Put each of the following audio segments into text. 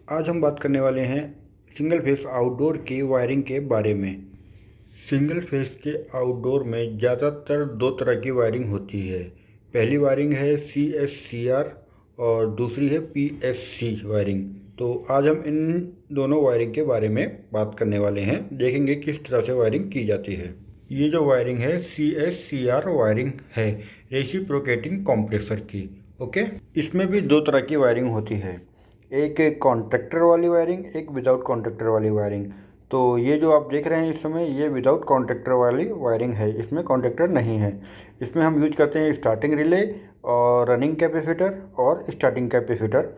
आज हम बात करने वाले हैं सिंगल फेस आउटडोर की वायरिंग के बारे में। सिंगल फेस के आउटडोर में ज़्यादातर दो तरह की वायरिंग होती है। पहली वायरिंग है CSCR और दूसरी है PSC वायरिंग। तो आज हम इन दोनों वायरिंग के बारे में बात करने वाले हैं, देखेंगे किस तरह से वायरिंग की जाती है। ये जो वायरिंग है CSCR वायरिंग है, रेसिप्रोकेटिंग कंप्रेसर की। ओके, इसमें भी दो तरह की वायरिंग होती है, एक कॉन्ट्रैक्टर वाली वायरिंग, एक विदाउट कॉन्ट्रैक्टर वाली वायरिंग। तो ये जो आप देख रहे हैं इस समय, ये विदाउट कॉन्ट्रैक्टर वाली वायरिंग है, इसमें कॉन्ट्रैक्टर नहीं है। इसमें हम यूज करते हैं स्टार्टिंग रिले और रनिंग कैपेसिटर और स्टार्टिंग कैपेसिटर।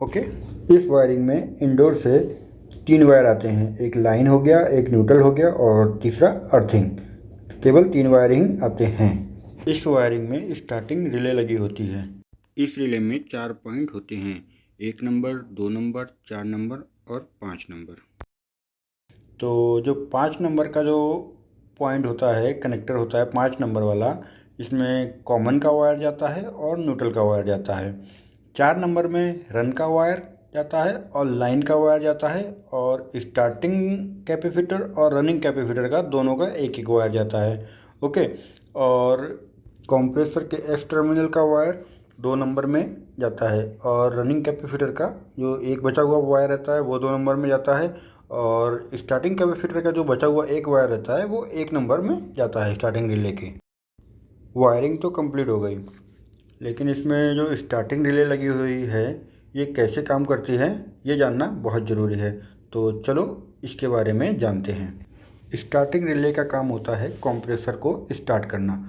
ओके, इस वायरिंग में इंडोर से 3 वायर आते हैं, एक लाइन हो गया, एक न्यूट्रल हो गया और तीसरा अर्थिंग। केवल 3 वायरिंग आते हैं। इस वायरिंग में स्टार्टिंग रिले लगी होती है। इस रिले में 4 पॉइंट होते हैं, 1 नंबर, 2 नंबर, 4 नंबर और 5 नंबर। तो जो 5 नंबर का जो पॉइंट होता है, कनेक्टर होता है 5 नंबर वाला, इसमें कॉमन का वायर जाता है और न्यूट्रल का वायर जाता है। 4 नंबर में रन का वायर जाता है और लाइन का वायर जाता है, और स्टार्टिंग कैपेसिटर और रनिंग कैपेसिटर का दोनों का एक एक वायर जाता है। ओके, और कंप्रेसर के एस टर्मिनल का वायर 2 नंबर में जाता है, और रनिंग कैपेसिटर का जो एक बचा हुआ वायर रहता है वो 2 नंबर में जाता है, और स्टार्टिंग कैपेसिटर का जो बचा हुआ एक वायर रहता है वो 1 नंबर में जाता है स्टार्टिंग रिले के। वायरिंग तो कंप्लीट हो गई, लेकिन इसमें जो स्टार्टिंग रिले लगी हुई है ये कैसे काम करती है ये जानना बहुत ज़रूरी है। तो चलो इसके बारे में जानते हैं। स्टार्टिंग रिले का काम होता है कंप्रेसर को स्टार्ट करना।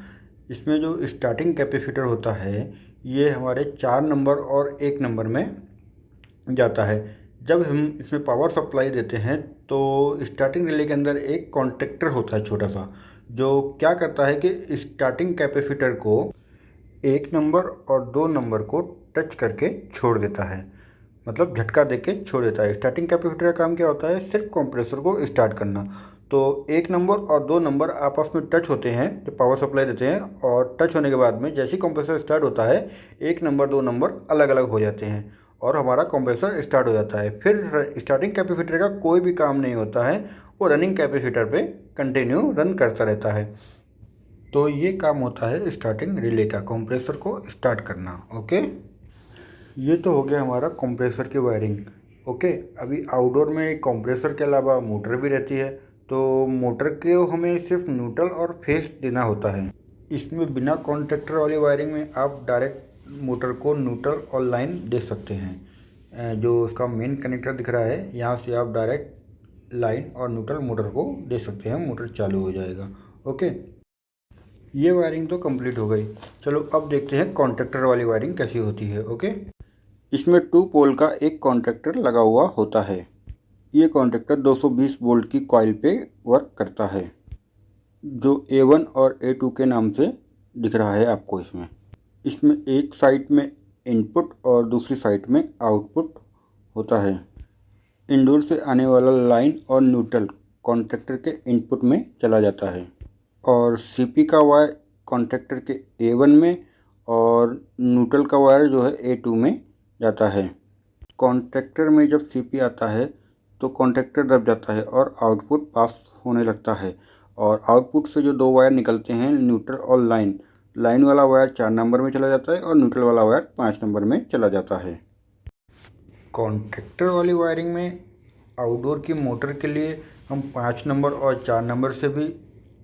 इसमें जो स्टार्टिंग कैपेसिटर होता है ये हमारे 4 नंबर और 1 नंबर में जाता है। जब हम इसमें पावर सप्लाई देते हैं तो स्टार्टिंग रिले के अंदर एक कॉन्टैक्टर होता है छोटा सा, जो क्या करता है कि स्टार्टिंग कैपेसिटर को 1 नंबर और 2 नंबर को टच करके छोड़ देता है, मतलब झटका देके छोड़ देता है। स्टार्टिंग कैपेसिटर का काम क्या होता है, सिर्फ कंप्रेसर को स्टार्ट करना। तो 1 नंबर और 2 नंबर आपस में टच होते हैं जब पावर सप्लाई देते हैं, और टच होने के बाद में जैसे ही कंप्रेसर स्टार्ट होता है 1 नंबर 2 नंबर अलग अलग हो जाते हैं और हमारा कंप्रेसर स्टार्ट हो जाता है। फिर स्टार्टिंग कैपेसिटर का कोई भी काम नहीं होता है, वो रनिंग कैपेसिटर पे कंटिन्यू रन करता रहता है। तो ये काम होता है स्टार्टिंग रिले का, कंप्रेसर को स्टार्ट करना। ओके, ये तो हो गया हमारा कंप्रेसर की वायरिंग। ओके, अभी आउटडोर में कंप्रेसर के अलावा मोटर भी रहती है, तो मोटर को हमें सिर्फ न्यूट्रल और फेस देना होता है। इसमें बिना कॉन्ट्रैक्टर वाली वायरिंग में आप डायरेक्ट मोटर को न्यूट्रल और लाइन दे सकते हैं। जो उसका मेन कनेक्टर दिख रहा है यहाँ से आप डायरेक्ट लाइन और न्यूट्रल मोटर को दे सकते हैं, मोटर चालू हो जाएगा। ओके, ये वायरिंग तो कंप्लीट हो गई। चलो अब देखते हैं कॉन्ट्रैक्टर वाली वायरिंग कैसी होती है। ओके, इसमें 2 पोल का एक कॉन्ट्रैक्टर लगा हुआ होता है। ये कॉन्ट्रैक्टर 220 वोल्ट की कॉइल पे वर्क करता है, जो A1 और A2 के नाम से दिख रहा है आपको। इसमें एक साइड में इनपुट और दूसरी साइड में आउटपुट होता है। इंडोर से आने वाला लाइन और न्यूट्रल कॉन्ट्रैक्टर के इनपुट में चला जाता है, और CP का वायर कॉन्ट्रैक्टर के A1 में और न्यूट्रल का वायर जो है A2 में जाता है। कॉन्ट्रैक्टर में जब CP आता है तो कॉन्ट्रैक्टर दब जाता है और आउटपुट पास होने लगता है, और आउटपुट से जो 2 वायर निकलते हैं न्यूट्रल और लाइन वाला वायर 4 नंबर में चला जाता है और न्यूट्रल वाला वायर 5 नंबर में चला जाता है। कॉन्ट्रैक्टर वाली वायरिंग में आउटडोर की मोटर के लिए हम 5 नंबर और 4 नंबर से भी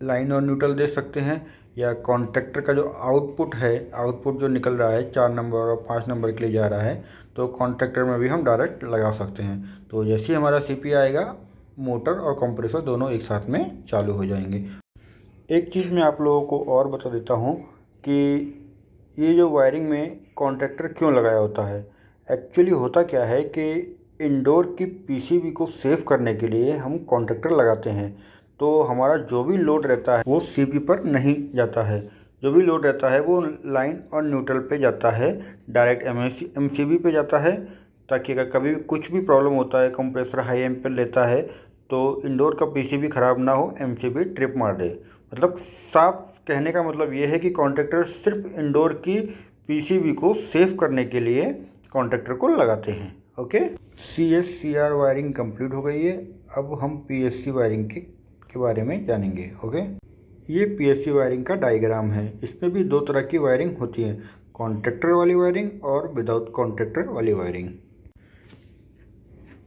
लाइन और न्यूट्रल दे सकते हैं, या कॉन्ट्रैक्टर का जो आउटपुट है, आउटपुट जो निकल रहा है 4 नंबर और 5 नंबर के लिए जा रहा है, तो कॉन्ट्रैक्टर में भी हम डायरेक्ट लगा सकते हैं। तो जैसे ही हमारा CP आएगा, मोटर और कंप्रेसर दोनों एक साथ में चालू हो जाएंगे। एक चीज़ मैं आप लोगों को और बता देता हूँ कि ये जो वायरिंग में कॉन्ट्रैक्टर क्यों लगाया होता है। एक्चुअली होता क्या है कि इंडोर की PCB को सेव करने के लिए हम कॉन्ट्रैक्टर लगाते हैं, तो हमारा जो भी लोड रहता है वो CP पर नहीं जाता है। जो भी लोड रहता है वो लाइन और न्यूट्रल पे जाता है, डायरेक्ट MCB पे जाता है, ताकि अगर कभी कुछ भी प्रॉब्लम होता है, कंप्रेसर हाई एम्पेयर लेता है, तो इंडोर का PCB ख़राब ना हो, MCB ट्रिप मार दे। मतलब साफ कहने का मतलब ये है कि कॉन्ट्रैक्टर सिर्फ इंडोर की PCB को सेव करने के लिए कॉन्ट्रैक्टर को लगाते हैं। ओके, CSCR वायरिंग कंप्लीट हो गई है। अब हम PSC वायरिंग के बारे में जानेंगे। ओके, ये PSC वायरिंग का डायग्राम है। इसमें भी दो तरह की वायरिंग होती है, कॉन्ट्रैक्टर वाली वायरिंग और विदाउट कॉन्ट्रैक्टर वाली वायरिंग।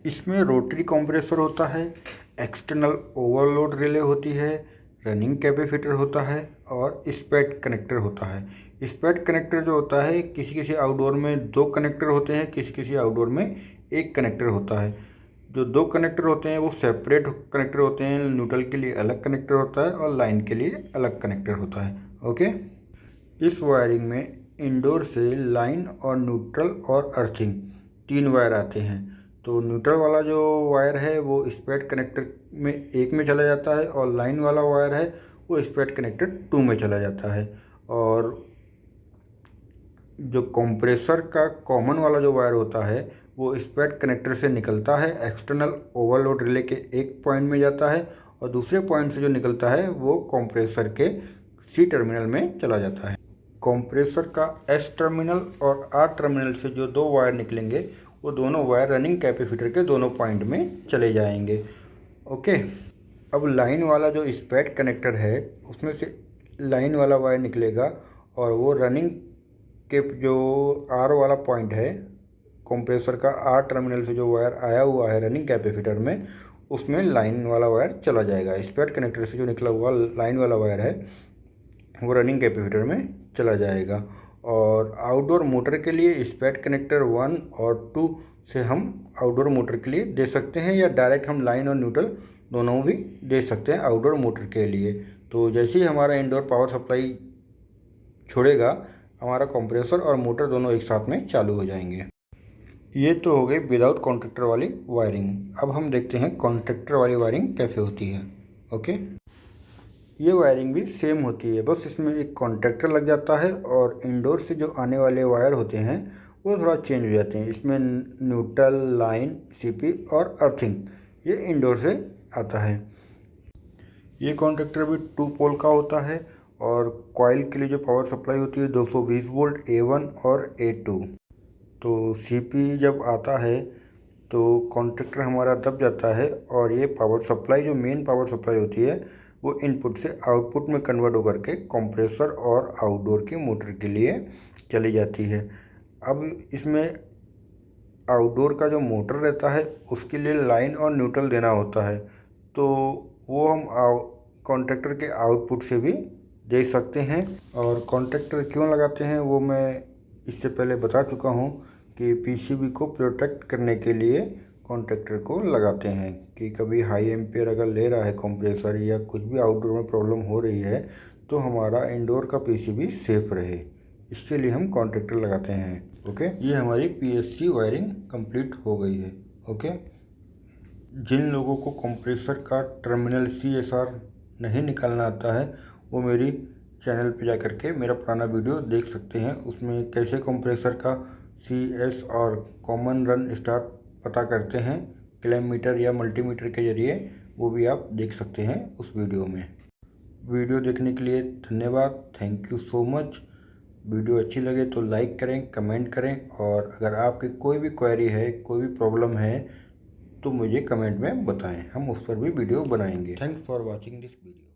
इसमें रोटरी कंप्रेसर होता है, एक्सटर्नल ओवरलोड रिले होती है, रनिंग कैपेसिटर होता है और स्पैट कनेक्टर होता है। स्पैट कनेक्टर जो होता है, किसी किसी आउटडोर में 2 कनेक्टर होते हैं, किसी किसी आउटडोर में 1 कनेक्टर होता है। जो 2 कनेक्टर होते हैं वो सेपरेट कनेक्टर होते हैं, न्यूट्रल के लिए अलग कनेक्टर होता है और लाइन के लिए अलग कनेक्टर होता है। ओके, इस वायरिंग में इंडोर से लाइन और न्यूट्रल और अर्थिंग 3 वायर आते हैं। तो न्यूट्रल वाला जो वायर है वो स्पैट कनेक्टर में 1 में चला जाता है और लाइन वाला वायर है वो स्पैट कनेक्टर 2 में चला जाता है। और जो कंप्रेसर का कॉमन वाला जो वायर होता है वो स्पैट कनेक्टर से निकलता है, एक्सटर्नल ओवरलोड रिले के एक पॉइंट में जाता है और दूसरे पॉइंट से जो निकलता है वो कंप्रेसर के C टर्मिनल में चला जाता है। कंप्रेसर का S टर्मिनल और R टर्मिनल से जो 2 वायर निकलेंगे वो दोनों वायर रनिंग कैपेसिटर के दोनों पॉइंट में चले जाएंगे। ओके, अब लाइन वाला जो स्पैट कनेक्टर है उसमें से लाइन वाला वायर निकलेगा और वो रनिंग के जो R वाला पॉइंट है, कंप्रेसर का R टर्मिनल से जो वायर आया हुआ है रनिंग कैपेसिटर में, उसमें लाइन वाला वायर चला जाएगा। स्पैट कनेक्टर से जो निकला हुआ लाइन वाला वायर है वो रनिंग कैपेसिटर में चला जाएगा। और आउटडोर मोटर के लिए स्पैट कनेक्टर 1 और 2 से हम आउटडोर मोटर के लिए दे सकते हैं, या डायरेक्ट हम लाइन और न्यूट्रल दोनों भी दे सकते हैं आउटडोर मोटर के लिए। तो जैसे ही हमारा इंडोर पावर सप्लाई छोड़ेगा, हमारा कंप्रेसर और मोटर दोनों एक साथ में चालू हो जाएंगे। ये तो हो गई विदाउट कॉन्ट्रैक्टर वाली वायरिंग। अब हम देखते हैं कॉन्ट्रैक्टर वाली वायरिंग कैसे होती है। ओके, ये वायरिंग भी सेम होती है, बस इसमें एक कॉन्ट्रैक्टर लग जाता है और इंडोर से जो आने वाले वायर होते हैं वो थोड़ा चेंज हो जाते हैं। इसमें न्यूट्रल, लाइन, CP और अर्थिंग ये इंडोर से आता है। ये कॉन्ट्रैक्टर भी 2 पोल का होता है और कॉइल के लिए जो पावर सप्लाई होती है 220 वोल्ट A1 और A2। तो CP जब आता है तो कॉन्ट्रैक्टर हमारा दब जाता है और ये पावर सप्लाई, जो मेन पावर सप्लाई होती है, वो इनपुट से आउटपुट में कन्वर्ट होकर के कंप्रेसर और आउटडोर की मोटर के लिए चली जाती है। अब इसमें आउटडोर का जो मोटर रहता है उसके लिए लाइन और न्यूट्रल देना होता है, तो वो हम कॉन्ट्रैक्टर के आउटपुट से भी दे सकते हैं। और कॉन्ट्रैक्टर क्यों लगाते हैं वो मैं इससे पहले बता चुका हूँ कि PCB को प्रोटेक्ट करने के लिए कॉन्ट्रैक्टर को लगाते हैं कि कभी हाई एम्पेयर अगर ले रहा है कंप्रेसर या कुछ भी आउटडोर में प्रॉब्लम हो रही है तो हमारा इंडोर का PCB सेफ रहे, इसके लिए हम कॉन्ट्रैक्टर लगाते हैं। ओके, ये हमारी PSC वायरिंग कंप्लीट हो गई है। ओके, जिन लोगों को कंप्रेसर का टर्मिनल CSR नहीं निकालना आता है वो मेरी चैनल पे जा करके मेरा पुराना वीडियो देख सकते हैं। उसमें कैसे कंप्रेसर का CS और कॉमन रन स्टार्ट पता करते हैं क्लैम्प मीटर या मल्टीमीटर के जरिए, वो भी आप देख सकते हैं उस वीडियो में। वीडियो देखने के लिए धन्यवाद, thank you so much. Video अच्छी लगे तो लाइक करें, कमेंट करें, और अगर आपकी कोई भी क्वेरी है, कोई भी प्रॉब्लम है तो मुझे कमेंट में बताएं, हम उस पर भी वीडियो बनाएंगे। Thanks for watching this video.